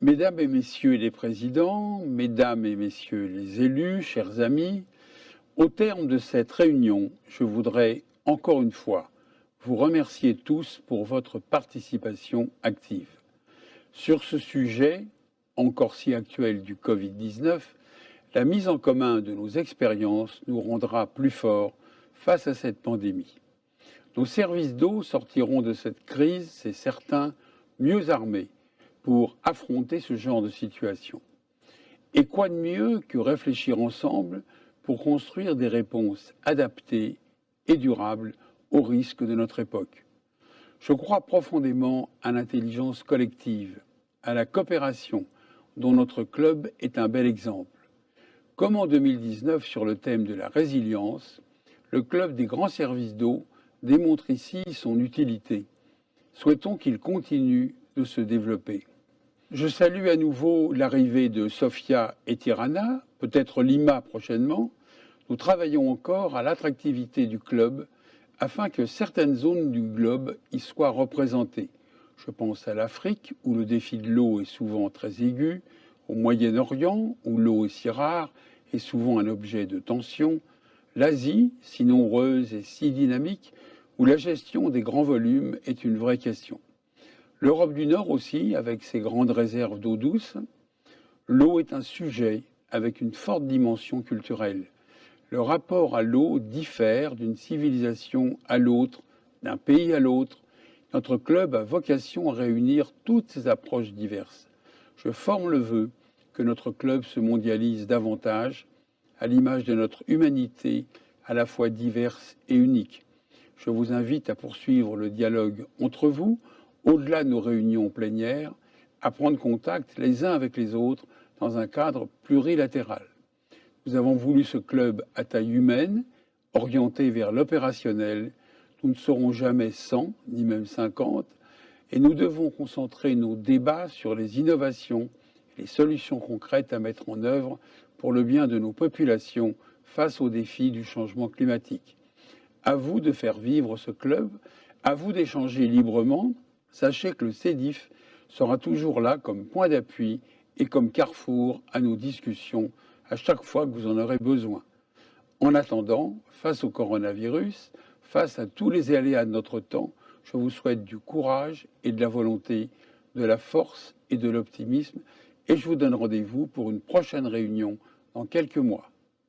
Mesdames et messieurs les présidents, mesdames et messieurs les élus, chers amis, au terme de cette réunion, je voudrais encore une fois vous remercier tous pour votre participation active. Sur ce sujet, encore si actuel du Covid-19, la mise en commun de nos expériences nous rendra plus forts face à cette pandémie. Nos services d'eau sortiront de cette crise, c'est certain, mieux armés pour affronter ce genre de situation. Et quoi de mieux que réfléchir ensemble pour construire des réponses adaptées et durables aux risques de notre époque. Je crois profondément à l'intelligence collective, à la coopération, dont notre club est un bel exemple. Comme en 2019 sur le thème de la résilience, le club des grands services d'eau démontre ici son utilité. Souhaitons qu'il continue de se développer. Je salue à nouveau l'arrivée de Sofia et Tirana, peut-être Lima prochainement. Nous travaillons encore à l'attractivité du club afin que certaines zones du globe y soient représentées. Je pense à l'Afrique, où le défi de l'eau est souvent très aigu, au Moyen-Orient, où l'eau est si rare et souvent un objet de tension, l'Asie, si nombreuse et si dynamique, où la gestion des grands volumes est une vraie question. L'Europe du Nord aussi, avec ses grandes réserves d'eau douce. L'eau est un sujet avec une forte dimension culturelle. Le rapport à l'eau diffère d'une civilisation à l'autre, d'un pays à l'autre. Notre club a vocation à réunir toutes ces approches diverses. Je forme le vœu que notre club se mondialise davantage, à l'image de notre humanité à la fois diverse et unique. Je vous invite à poursuivre le dialogue entre vous, au-delà de nos réunions plénières, à prendre contact les uns avec les autres dans un cadre plurilatéral. Nous avons voulu ce club à taille humaine, orienté vers l'opérationnel. Nous ne serons jamais 100, ni même 50, et nous devons concentrer nos débats sur les innovations et les solutions concrètes à mettre en œuvre pour le bien de nos populations face aux défis du changement climatique. À vous de faire vivre ce club, à vous d'échanger librement. Sachez que le CEDIF sera toujours là comme point d'appui et comme carrefour à nos discussions à chaque fois que vous en aurez besoin. En attendant, face au coronavirus, face à tous les aléas de notre temps, je vous souhaite du courage et de la volonté, de la force et de l'optimisme, et je vous donne rendez-vous pour une prochaine réunion dans quelques mois.